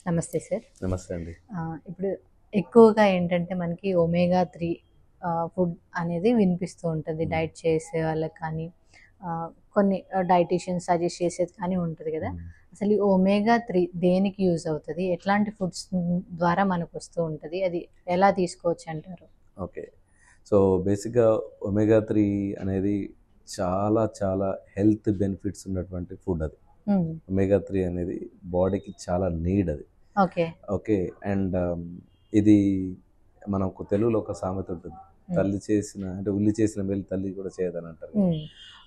నమస్తే సార్. నమస్తే అండి. ఇప్పుడు ఎక్కువగా ఏంటంటే మనకి ఒమేగా 3 ఫుడ్ అనేది వినిపిస్తూ ఉంటది. హ్మ్. డైట్ చేసే వాళ్ళకి కానీ, కొన్ని డైటీషియన్స్ సజెస్ట్ చేసేది కానీ ఉంటది గదా! హ్మ్. అసలు ఈ ఒమేగా 3 దేనికి యూజ్ అవుతది? ఎట్లాంటి ఫుడ్స్ ద్వారా మనకొస్తూ ఉంటది? అది ఎలా తీసుకోవచ్చంటారు? ఓకే. సో, బేసిక్‌గా ఒమేగా 3 అనేది చాలా చాలా హెల్త్ బెనిఫిట్స్ ఉన్నటువంటి ఫుడ్ అది. హ్మ్. ఒమేగా 3 అనేది బాడీకి చాలా నీడ్ అది. ఓకే. ఓకే. అండ్ ఇది మనకు తెలుగులో ఒక సామెత ఉంటుంది. హ్మ్. తల్లి చేసిన అంటే ఉల్లి చేసిన మేలు తల్లి కూడా చేయదని అంటారు కదా! హ్మ్.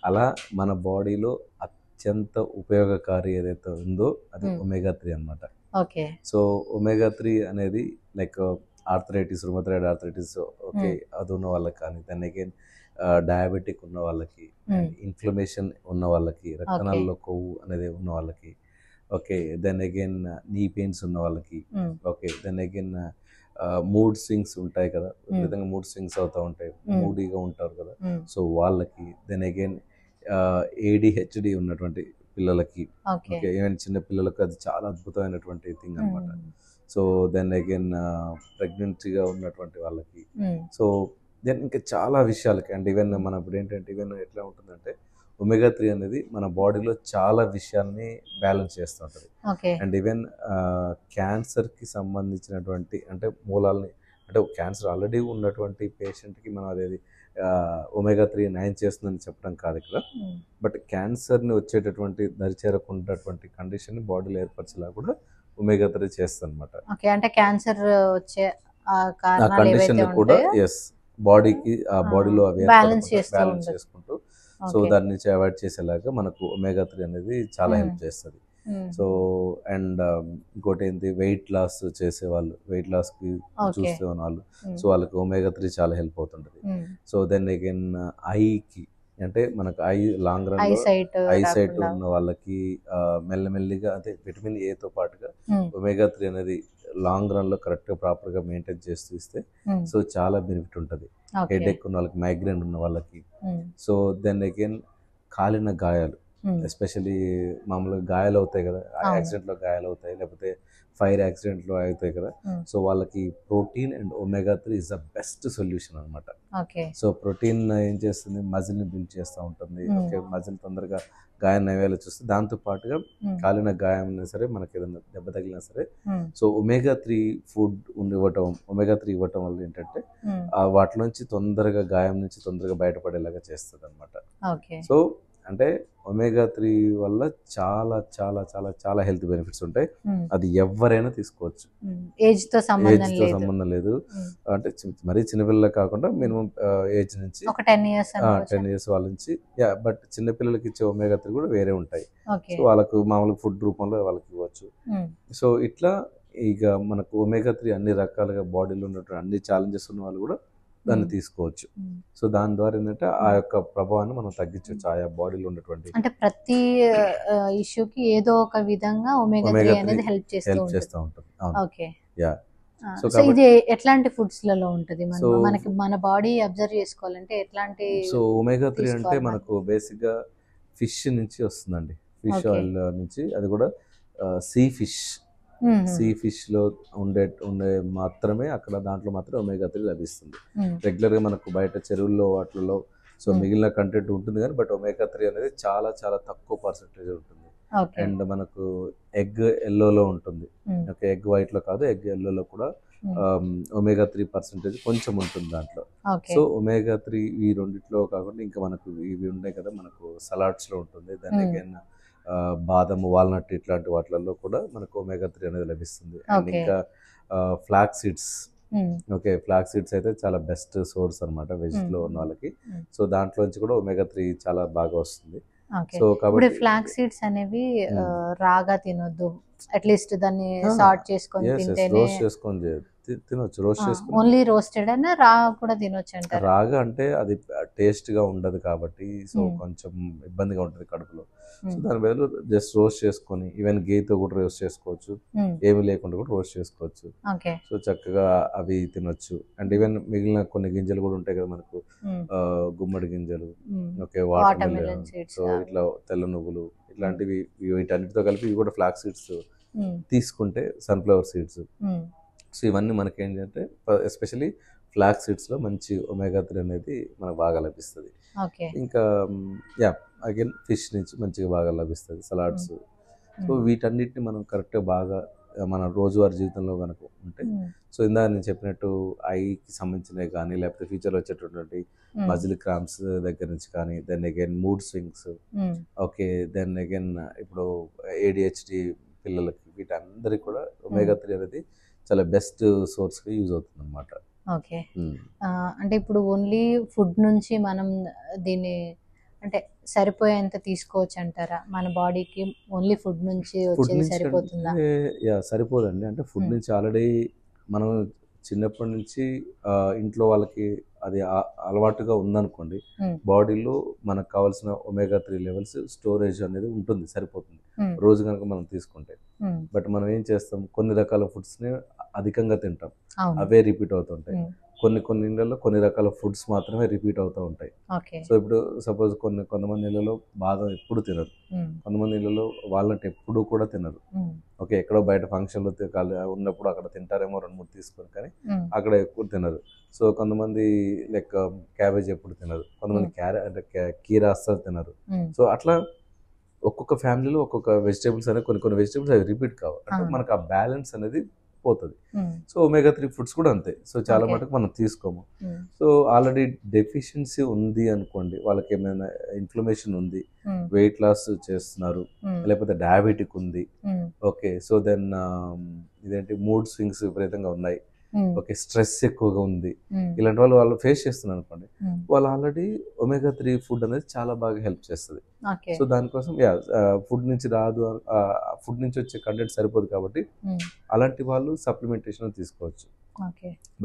అలా మన బాడీలో అత్యంత ఉపయోగకారి ఏదైతే ఉందో అది హ్మ్. ఒమేగా 3 అన్నమాట. ఓకే. సో, ఒమేగా 3 అనేది like arthritis, rheumatoid arthritis okay. హ్మ్. అది ఉన్న వాళ్ళకి కానీ, దెన్ అగైన్ డయాబెటిక్ ఉన్న వాళ్ళకి, హ్మ్. అండ్ ఇన్‌ఫ్లమేషన్ ఉన్న వాళ్ళకి, ఓకే. రక్తనాళాల్లో కొవ్వు అనేది ఉన్న వాళ్ళకి, okay. Then again knee pains ఉన్న వాళ్ళకి, hmm. Okay. Then again mood swings ఉంటాయి కదా! హ్మ్. విపరీతంగా మూడ్ స్వింగ్స్ అవుతా ఉంటాయి. హ్మ్. మూడీగా ఉంటారు కదా! హ్మ్. సో, వాళ్ళకి, దెన్ అగైన్ ఏడీహెచ్‌డీ ఉన్నటువంటి పిల్లలకి, ఓకే. ఓకే. ఈవెన్ చిన్న పిల్లలకు అది చాలా అద్భుతమైనటువంటి థింగ్ అన్నమాట. హ్మ్. సో, దెన్ అగైన్ ప్రెగ్నెన్సీగా ఉన్నటువంటి వాళ్ళకి. హ్మ్. సో, దెన్ ఇంకా చాలా విషయాలకి అండ్ ఈవెన్ మనం ఇప్పుడు ఏంటంటే ఈవెన్ ఎట్లా ఉంటుందంటే ఒమేగా 3 అనేది మన బాడీలో చాలా విషయాల్ని బ్యాలెన్స్ చేస్తూ ఉంటుంది. ఓకే. అండ్ ఈవెన్ క్యాన్సర్‌కి సంబంధించినటువంటి అంటే మూలాల్ని అంటే క్యాన్సర్ ఆల్రెడీ ఉన్నటువంటి పేషెంట్‌కి మనం అదేది ఒమేగా 3 నయం చేస్తుందని చెప్పడం కాదు ఇక్కడ. హ్మ్. బట్ క్యాన్సర్‌ని వచ్చేటటువంటి దరిచేరకుండేటువంటి కండిషన్‌ని బాడీలో ఏర్పరిచేలా కూడా ఒమేగా 3 చేస్తదనమాట. ఓకే. అంటే క్యాన్సర్ వచ్చే ఆ కారణాలు ఏవైతే కండిషన్‌ని కూడా ఉంటాయో యెస్. బాడీకి బాడీలో అవి బ్యాలెన్స్ ఏర్పడకుండా చేస్తూ బ్యాలెన్స్ ఉంటది. చేసుకుంటూ సో, ఓకే. దాని నుంచి అవాయిడ్ చేసేలాగా మనకు ఒమేగా 3 అనేది చాలా హ్మ్. హెల్ప్ చేస్తది. సో, హుహు. అండ్ ఇంకోటేంటి వెయిట్ లాస్ చేసేవాళ్ళు, వెయిట్ లాస్‌కి ఓకే. చూస్తే వాళ్ళు హ్మ్. సో, వాళ్ళకి ఒమేగా 3 చాలా హెల్ప్ అవుతుంటది. హ్మ్. సో, దెన్ అగైన్ ఐకి అంటే మనకు లాంగ్ ఐ రన్‌లో సైట్ ఐసైట్ రాకుండా. ఉన్న వాళ్ళకి మెల్లమెల్లిగా అదే విటమిన్ ఏతో పాటుగా హ్మ్. ఒమేగా 3 అనేది లాంగ్ రన్‌లో కరెక్ట్‌గా ప్రాపర్‌గా మెయింటైన్ చేస్తూ ఇస్తే హ్మ్. సో, చాలా బెనిఫిట్ ఉంటది. ఓకే. హెడేక్ ఉన్న వాళ్ళకి, మైగ్రేన్ ఉన్న వాళ్ళకి. హ్మ్. సో, దెన్ అగైన్ కాలిన గాయాలు హ్మ్. ఎస్పెషల్లీ మామూలుగా గాయాలవుతాయి కదా! అవును. యాక్సిడెంట్‌లో గాయాలవుతాయి. లేకపోతే ఫైర్ యాక్సిడెంట్‌లో అవుతాయి కదా! హ్మ్. సో, వాళ్ళకి protein and omega 3 is the best solution అనమాట. ఓకే. సో, ప్రోటీన్ ఏం చేస్తుంది? మజిల్‌ని బిల్డ్ చేస్తూ ఉంటుంది. హ్మ్. ఓకే. మజిల్ తొందరగా గాయం నయ్యేలా చూస్తుంది. దాంతో పాటుగా హ్మ్. కాలిన గాయం అయినా సరే, మనకేదైనా దెబ్బ తగిలినా సరే హ్మ్. సో, ఒమేగా 3 ఫుడ్ ఒమేగా 3 ఇవ్వటం వల్ల ఏంటంటే హ్మ్. వాటి నుంచి తొందరగా గాయం నుంచి తొందరగా బయటపడేలాగా చేస్తదనమాట. ఓకే. సో, అంటే ఒమేగా 3 వల్ల చాలా చాలా చాలా చాలా హెల్త్ బెనిఫిట్స్ ఉంటాయి. హ్మ్. అది ఎవ్వరైనా తీసుకోవచ్చు. హ్మ్. ఏజ్‌తో సంబంధం ఏజ్‌తో లేదు. సంబంధం లేదు. హ్మ్. అంటే మరీ చిన్న పిల్లలకి కాకుండా మినిమమ్ ఏజ్ నుంచి ఒక 10 ఇయర్స్ అనుకోవచ్చా? 10 ఇయర్స్ వాళ్ళ నుంచి బట్ చిన్న పిల్లలకి ఇచ్చే ఒమేగా 3 కూడా వేరే ఉంటాయి. ఓకే. సో, వాళ్ళకు మామూలుగా ఫుడ్ రూపంలో వాళ్ళకి ఇవ్వచ్చు. హ్మ్. సో, ఇట్లా ఇక మనకు ఒమేగా 3 అన్ని రకాలుగా బాడీలో ఉన్నటువంటి అన్ని ఛాలెంజెస్ ఉన్న వాళ్ళు కూడా దాన్ని హ్మ్. తీసుకోవచ్చు. హ్మ్. సో, దాని ద్వారా ఏంటంటే ఆ హ్మ్. యొక్క ప్రభావాన్ని మనం తగ్గించొచ్చు. ఆయా బాడీలో ఉన్నటువంటి అంటే ప్రతి ఇష్యూకి ఏదో ఒక విధంగా ఒమేగా 3 ఒమేగా 3 అనేది హెల్ప్ చేస్తూ హెల్ప్ ఉంటది. చేస్తా ఉంటుంది. అవును. ఓకే. యాహ్! సో, సో, ఇది కాబట్టి ఎట్లాంటి ఫుడ్స్‌లలో ఉంటది? సో, మనకి మన బాడీ అబ్జర్వ్ చేసుకోవాలంటే ఎట్లాంటి ఒమేగా 3 అంటే తీసుకోవాలి మనం? మనకు బేసిక్‌గా ఫిష్ నుంచి వస్తుందండి. Fish okay. ఆయిల్ నుంచి అది కూడా సీ ఫిష్. హుహు. సీ ఫిష్‌లో ఉండే మాత్రమే అక్కడ దాంట్లో మాత్రమే ఒమేగా 3 లభిస్తుంది. హ్మ్. రెగ్యులర్‌గా మనకు బయట చెరువుల్లో వాటిలలో సో, హ్మ్. మిగిలిన కంటెంట్ ఉంటుంది గానీ బట్ ఒమేగా 3 అనేది చాలా చాలా తక్కువ పర్సెంటేజ్ ఉంటుంది. ఓకే. అండ్ మనకు ఎగ్ యెల్లోలో ఉంటుంది. హ్మ్. ఓకే. ఎగ్ వైట్‌లో కాదు ఎగ్ యెల్లోలో కూడా హ్మ్. ఒమేగా 3 పర్సెంటేజ్ కొంచెం ఉంటుంది దాంట్లో. ఓకే. సో, ఒమేగా 3 ఈ రెండిట్లో కాకుండా ఇంకా మనకు ఇవి ఉన్నాయి కదా! మనకు సలాడ్స్‌లో ఉంటుంది. దెన్ హ్మ్. అగైన్ బాదం, వాల్‌నట్ ఇట్లాంటి వాటిలలో కూడా మనకు ఒమేగా 3 అనేది లభిస్తుంది. And okay. ఇంకా ఫ్లాక్స్ సీడ్స్. హ్మ్. ఓకే. ఫ్లాక్స్ సీడ్స్ అయితే చాలా బెస్ట్ సోర్స్ అనమాట హ్మ్. వెజ్‌లో ఉన్న వాళ్ళకి. హ్మ్. సో, దాంట్లోంచి కూడా ఒమేగా 3 చాలా బాగా వస్తుంది. ఓకే. సో, ఇప్పుడు కాబట్టి ఫ్లాక్స్ సీడ్స్ అనేవి హ్మ్. రాగా తినొద్దు. అట్‌లీస్ట్ దాన్ని ఆ! సార్ట్ చేసుకొని యెస్. తింటేనే రోస్ట్ చేసుకొని తినొచ్చు. రోస్ట్ చేసుకొని ఓన్లీ రోస్టెడేనా? రా కూడా తినొచ్చంటారా? రాగా అంటే అది టేస్ట్‌గా ఉండదు కాబట్టి సో, హ్మ్. కొంచెం ఇబ్బందిగా ఉంటది కడుపులో. సో, హ్మ్. దాని బదులు జస్ట్ రోస్ట్ చేసుకొని ఈవెన్ గీతో కూడా రోస్ట్ చేసుకోవచ్చు. హ్మ్. ఏమీ లేకుండా కూడా రోస్ట్ చేసుకోవచ్చు. ఓకే. సో, చక్కగా అవి తినొచ్చు. అండ్ ఈవెన్ మిగిలిన కొన్ని గింజలు కూడా ఉంటాయి కదా మనకు. హ్మ్. గుమ్మడి గింజలు, హ్మ్. Okay. Water melon watermelon, seeds so, అవి. ఇట్లా తెల్ల నువ్వులు హ్మ్. ఇట్లాంటివి వీటన్నిటితో కలిపి ఇవి కూడా ఫ్లాక్స్ సీడ్స్ తీసుకుంటే సన్ఫ్లవర్ సీడ్స్. సో ఇవన్నీ మనకి ఏంటంటే ఎస్పెషలీ ఫ్లాక్స్ సీడ్స్లో మంచి ఒమేగా 3 అనేది మనకు బాగా లభిస్తుంది. ఇంకా యా అగైన్ ఫిష్ నుంచి మంచిగా బాగా లభిస్తుంది, సలాడ్స్. సో వీటన్నిటిని మనం కరెక్ట్గా బాగా మన రోజువారీ జీవితంలో కనుక ఉంటే, సో ఇందాక నేను చెప్పినట్టు ఐకి సంబంధించినవి కానీ, లేకపోతే ఫ్యూచర్లో వచ్చేటటువంటి మజిల్ క్రాంప్స్ దగ్గర నుంచి కానీ, then again mood swings, okay, then again ఇప్పుడు ADHD పిల్లలకి వీటందరికీ కూడా ఒమేగా 3 అనేది చాలా బెస్ట్ సోర్స్గా యూజ్ అవుతుంది అనమాట. ఓకే, అంటే ఇప్పుడు ఓన్లీ ఫుడ్ నుంచి మనం దీన్ని అంటే సరిపోయేంత తీసుకోవచ్చు అంటారా? మన బాడీకి ఓన్లీ ఫుడ్ నుంచి వచ్చేది సరిపోతుందా? యా సరిపోదండి. అంటే ఫుడ్ నుంచి ఆల్రెడీ మనం చిన్నప్పటి నుంచి ఇంట్లో వాళ్ళకి అది అలవాటుగా ఉందనుకోండి, బాడీలో మనకు కావాల్సిన ఒమేగా 3 లెవెల్స్ స్టోరేజ్ అనేది ఉంటుంది, సరిపోతుంది రోజు కనుక మనం తీసుకుంటే. బట్ మనం ఏం చేస్తాం, కొన్ని రకాల ఫుడ్స్ని అధికంగా తింటాం, అవే రిపీట్ అవుతుంటాయి. కొన్ని ఇళ్ళల్లో కొన్ని రకాల ఫుడ్స్ మాత్రమే రిపీట్ అవుతూ ఉంటాయి. సో ఇప్పుడు సపోజ్ కొంతమంది ఇళ్ళలో బాదం ఎప్పుడు తినరు, కొంతమంది ఇళ్ళలో వాల్నట్ ఎప్పుడు కూడా తినరు. ఓకే, ఎక్కడో బయట ఫంక్షన్లో ఉన్నప్పుడు అక్కడ తింటారేమో 2-3 తీసుకొని, కానీ అక్కడ ఎక్కువ తినరు. సో కొంతమంది లైక్ క్యాబేజ్ ఎప్పుడు తినరు, కొంతమంది కీరా అస్సలు తినరు. సో అట్లా ఒక్కొక్క ఫ్యామిలీలో ఒక్కొక్క వెజిటేబుల్స్ అనేది కొన్ని వెజిటేబుల్స్ అవి రిపీట్ కావు, అంటే మనకు ఆ బ్యాలెన్స్ అనేది పోతుంది. సో ఒమేగా 3 ఫుడ్స్ కూడా అంతే. సో చాలా మటుకు మనం తీసుకోము. సో ఆల్రెడీ డెఫిషియన్సీ ఉంది అనుకోండి, వాళ్ళకి ఏమైనా ఇన్ఫ్లమేషన్ ఉంది, వెయిట్ లాస్ చేస్తున్నారు, లేకపోతే డయాబెటిక్ ఉంది, ఓకే, సో దెన్ ఇదేంటి మూడ్ స్వింగ్స్ విపరీతంగా ఉన్నాయి, ఓకే, స్ట్రెస్ ఎక్కువగా ఉంది, ఇలాంటి వాళ్ళు ఫేస్ చేస్తున్నారు అనుకోండి, వాళ్ళు ఆల్రెడీ ఒమేగా 3 ఫుడ్ అనేది చాలా బాగా హెల్ప్ చేస్తుంది. సో దానికోసం ఫుడ్ నుంచి రాదు, ఫుడ్ నుంచి వచ్చే కంటెంట్ సరిపోదు కాబట్టి అలాంటి వాళ్ళు సప్లిమెంటేషన్ తీసుకోవచ్చు.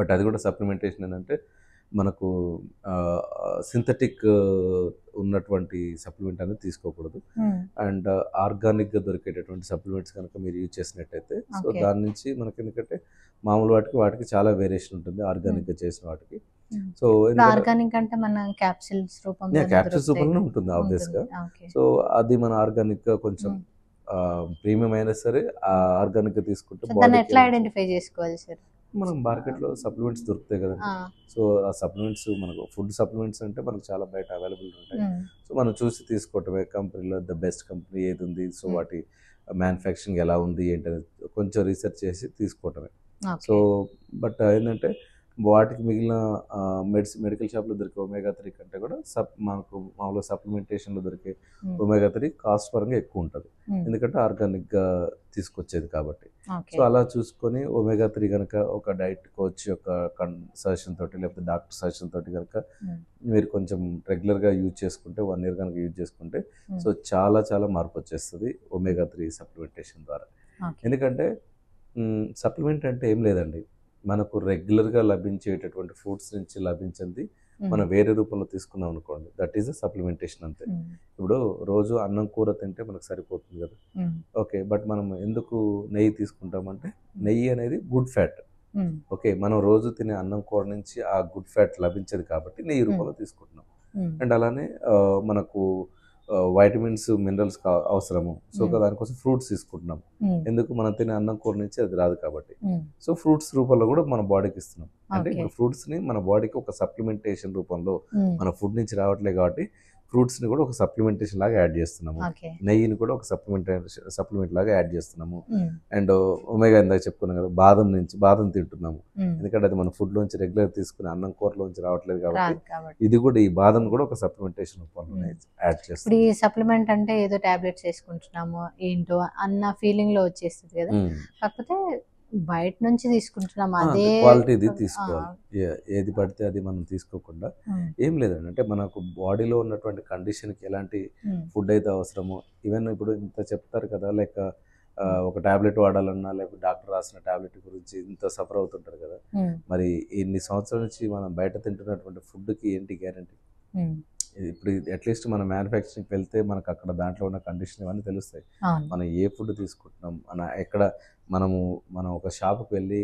బట్ అది కూడా సప్లిమెంటేషన్ ఏంటంటే మనకు సింథటిక్ ఉన్నటువంటి సప్లిమెంట్ అనేది తీసుకోకూడదు. అండ్ ఆర్గానిక్గా దొరికేటటువంటి సప్లిమెంట్స్ కనుక మీరు యూజ్ చేసినట్టయితే, సో దాని నుంచి మనకి ఎందుకంటే మామూలు వాటికి చాలా వేరియేషన్ ఉంటుంది ఆర్గానిక్గా చేసిన వాటికి. సో ఆర్గానిక్ అంటే మన క్యాప్సిల్స్ రూపంలో ఉంటుంది ఆబ్వియస్గా. సో అది మన ఆర్గానిక్గా కొంచెం ప్రీమియం అయినా సరే ఆర్గానిక్గా తీసుకుంటే ఎట్లా ఐడెంటిఫై చేసుకోవాలి సార్? మనం మార్కెట్లో సప్లిమెంట్స్ దొరుకుతాయి కదండి. సో ఆ సప్లిమెంట్స్ మనకు ఫుడ్ సప్లిమెంట్స్ అంటే మనకు చాలా బయట అవైలబుల్ ఉంటాయి. సో మనం చూసి తీసుకోవటమే, కంపెనీలో ద బెస్ట్ కంపెనీ ఏది ఉంది, సో వాటి మ్యానుఫ్యాక్చరింగ్ ఎలా ఉంది ఏంటనేది కొంచెం రీసెర్చ్ చేసి తీసుకోవటమే. సో బట్ ఏంటంటే వాటికి మిగిలిన మెడికల్ షాప్లో దొరికే ఒమేగా 3 కంటే కూడా మనకు మామూలుగా సప్లిమెంటేషన్లో దొరికే ఒమేగా 3 కాస్ట్ పరంగా ఎక్కువ ఉంటుంది, ఎందుకంటే ఆర్గానిక్గా తీసుకొచ్చేది కాబట్టి. సో అలా చూసుకొని ఒమేగా 3 కనుక ఒక డైట్ కోచ్ యొక్క సజెషన్ తోటి, లేకపోతే డాక్టర్ సజెషన్ తోటి కనుక మీరు కొంచెం రెగ్యులర్గా యూజ్ చేసుకుంటే, 1 year కనుక యూజ్ చేసుకుంటే, సో చాలా చాలా మార్పు వచ్చేస్తుంది ఒమేగా 3 సప్లిమెంటేషన్ ద్వారా. ఎందుకంటే సప్లిమెంట్ అంటే ఏం లేదండి, మనకు రెగ్యులర్గా లభించేటటువంటి ఫుడ్స్ నుంచి లభించింది మనం వేరే రూపంలో తీసుకున్నాం అనుకోండి, దట్ ఈస్ అ సప్లిమెంటేషన్ అంతే. ఇప్పుడు రోజు అన్నం కూర తింటే మనకు సరిపోతుంది కదా, ఓకే, బట్ మనం ఎందుకు నెయ్యి తీసుకుంటామంటే నెయ్యి అనేది గుడ్ ఫ్యాట్. ఓకే, మనం రోజు తినే అన్నం కూర నుంచి ఆ గుడ్ ఫ్యాట్ లభించదు కాబట్టి నెయ్యి రూపంలో తీసుకుంటున్నాం. అండ్ అలానే మనకు వైటమిన్స్, మినరల్స్ అవసరము, సో దానికోసం ఫ్రూట్స్ తీసుకుంటున్నాం, ఎందుకు మనం తినే అన్నం కూర నుంచి అది రాదు కాబట్టి. సో ఫ్రూట్స్ రూపంలో కూడా మన బాడీకి ఇస్తున్నాం, అంటే ఇప్పుడు ఫ్రూట్స్ని మన బాడీకి ఒక సప్లిమెంటేషన్ రూపంలో మన ఫుడ్ నుంచి రావట్లేదు కాబట్టి ఫ్రూట్స్ని కూడా ఒక సప్లిమెంటేషన్ లాగా యాడ్ చేస్తున్నాము, నెయ్యిని కూడా ఒక సప్లిమెంట్ లాగా యాడ్ చేస్తున్నాము. అండ్ ఒమేగా ఇందాక చెప్పుకున్నాం కదా, బాదం తింటున్నాము, ఎందుకంటే అది మన ఫుడ్ లోంచి రెగ్యులర్ తీసుకుని అన్నం కూరలోంచి రావట్లేదు కాబట్టి ఇది కూడా, ఈ బాదం కూడా ఒక సప్లిమెంటేషన్ రూపంలో యాడ్ చేస్తాం. ఈ సప్లిమెంట్ అంటే ఏదో టాబ్లెట్స్ వేసుకుంటున్నాము ఏంటో అన్న ఫీలింగ్ లో వచ్చేస్తుంది కదా, కాకపోతే బయట నుంచి తీసుకుంటున్నాం అదే క్వాలిటీది తీసుకోవాలి. ఏది పడితే అది మనం తీసుకోకుండా, ఏం లేదండి, అంటే మనకు బాడీలో ఉన్నటువంటి కండిషన్కి ఎలాంటి ఫుడ్ అయితే అవసరమో, ఈవెన్ ఇప్పుడు ఇంత చెప్తారు కదా, లైక్ ఒక టాబ్లెట్ వాడాలన్నా, లేకపోతే డాక్టర్ రాసిన టాబ్లెట్ గురించి ఇంత సఫర్ అవుతుంటారు కదా, మరి ఇన్ని సంవత్సరాల నుంచి మనం బయట తింటున్నటువంటి ఫుడ్కి ఏంటి గ్యారంటీ? ఇప్పుడు అట్లీస్ట్ మన మ్యానుఫ్యాక్చరింగ్కి వెళ్తే మనకు అక్కడ దాంట్లో ఉన్న కండిషన్ ఇవన్నీ తెలుస్తాయి, మనం ఏ ఫుడ్ తీసుకుంటున్నాం, మనం ఒక షాప్కి వెళ్ళి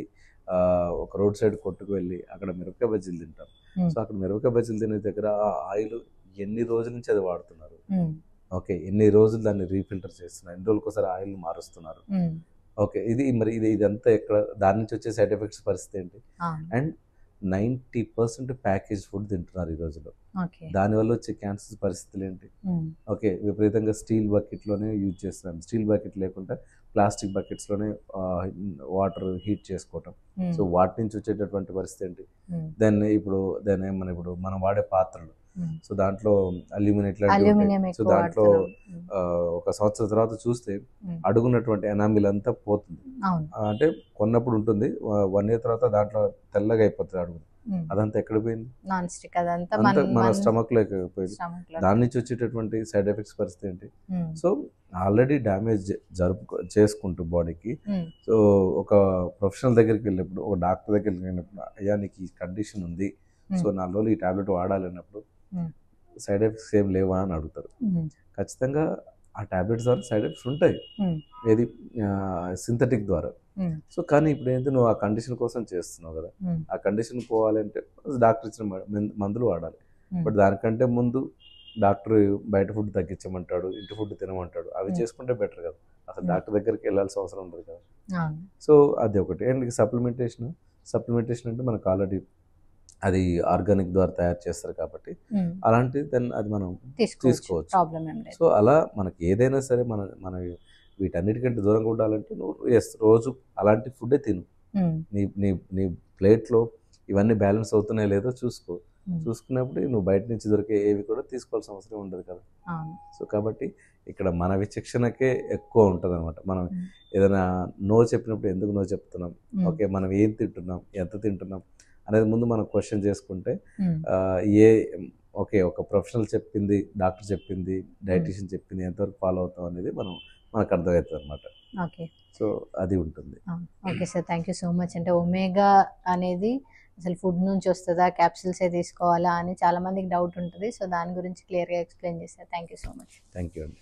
ఒక రోడ్ సైడ్ కొట్టుకు వెళ్ళి అక్కడ మిరపకాయ బజ్జీలు తింటాం. సో అక్కడ మిరపకాయ బజ్జీలు తినే దగ్గర ఆ ఆయిల్ ఎన్ని రోజుల నుంచి అది వాడుతున్నారు, ఓకే, ఎన్ని రోజులు దాన్ని రీఫిల్టర్ చేస్తున్నారు, ఎన్ని రోజులకోసారి ఆయిల్ మారుస్తున్నారు, ఓకే. ఇదంతా ఎక్కడ దాని నుంచి వచ్చే సైడ్ ఎఫెక్ట్స్ పరిస్థితి ఏంటి? అండ్ 90% ప్యాకేజ్ ఫుడ్ తింటున్నారు ఈ రోజుల్లో. దానివల్ల వచ్చే క్యాన్సర్ పరిస్థితులు ఏంటి? ఓకే, విపరీతంగా స్టీల్ బకెట్లోనే యూజ్ చేస్తున్నాం. స్టీల్ బకెట్ లేకుండా ప్లాస్టిక్ బకెట్స్లోనే వాటర్ హీట్ చేసుకోవటం. సో వాటి నుంచి వచ్చేటటువంటి పరిస్థితి ఏంటి? దాన్ని ఏమన్నా ఇప్పుడు మనం వాడే పాత్రలు, సో దాంట్లో అల్యూమినియం, సో దాంట్లో ఒక సంవత్సరం తర్వాత చూస్తే అడుగున్నటువంటి ఎనామిల్ అంతా పోతుంది. అంటే కొన్నప్పుడు ఉంటుంది, 1 year తర్వాత దాంట్లో తెల్లగా అయిపోతుంది అడుగు. అదంతా ఎక్కడ పోయింది? మన స్టమక్ లోకి పోయింది. దాని నుంచి వచ్చేటటువంటి సైడ్ ఎఫెక్ట్స్ పరిస్థితి ఏంటి? సో ఆల్రెడీ డ్యామేజ్ చేసుకుంటూ బాడీకి, సో ఒక ప్రొఫెషనల్ దగ్గరికి వెళ్ళినప్పుడు, ఒక డాక్టర్ దగ్గరికి వెళ్ళినప్పుడు, అయ్యా నీకు ఈ కండిషన్ ఉంది, సో 4 రోజులు ఈ టాబ్లెట్ వాడాలి అన్నప్పుడు సైడ్ ఎఫెక్ట్స్ ఏం లేవా అని అడుగుతారు. ఖచ్చితంగా ఆ టాబ్లెట్స్ ద్వారా సైడ్ ఎఫెక్ట్స్ ఉంటాయి, ఏది సింథటిక్ ద్వారా. సో కానీ ఇప్పుడు ఏంటి, నువ్వు ఆ కండిషన్ కోసం చేస్తున్నావు కదా, ఆ కండిషన్ పోవాలంటే డాక్టర్ ఇచ్చిన మందులు వాడాలి. బట్ దానికంటే ముందు డాక్టర్ బయట ఫుడ్ తగ్గించమంటాడు, ఇంటి ఫుడ్ తినమంటాడు. అవి చేసుకుంటే బెటర్ కదా, అసలు డాక్టర్ దగ్గరికి వెళ్ళాల్సిన అవసరం ఉండదు కదా. సో అది ఒకటి. అండ్ సప్లిమెంటేషన్ అంటే మనకు ఆల్రెడీ అది ఆర్గానిక్ ద్వారా తయారు చేస్తారు కాబట్టి అలాంటి అది మనం తీసుకోవచ్చు. సో అలా మనకి ఏదైనా సరే మన వీటన్నిటికంటే దూరంగా ఉండాలంటే నువ్వు రోజు అలాంటి ఫుడ్డే తిను. నీ ప్లేట్లో ఇవన్నీ బ్యాలెన్స్ అవుతున్నాయో లేదో చూసుకున్నప్పుడు నువ్వు బయట నుంచి దొరికే ఏవి కూడా తీసుకోవాల్సిన అవసరం ఉండదు కదా. సో కాబట్టి ఇక్కడ మన విచక్షణకే ఎక్కువ ఉంటుంది అనమాట. మనం ఏదైనా నో చెప్పినప్పుడు ఎందుకు నో చెప్తున్నాం, ఓకే మనం ఏం తింటున్నాం, ఎంత తింటున్నాం అనేది ముందు మనం క్వశ్చన్ చేసుకుంటే, ఓకే ఒక ప్రొఫెషనల్ చెప్పింది, డాక్టర్ చెప్పింది, డైటీషియన్ చెప్పింది ఎంతవరకు ఫాలో అవుతాం అనేది మనకు అర్థమవుతుంది అనమాట. ఓకే, సో అది ఉంటుంది. Okay sir, thank you so much. అంటే ఒమేగా అనేది అసలు ఫుడ్ నుంచి వస్తుందా, క్యాప్సిల్సే తీసుకోవాలా అని చాలా మందికి డౌట్ ఉంటుంది. సో దాని గురించి క్లియర్గా ఎక్స్ప్లెయిన్ చేశారు. Thank you so much. Thank you అండి.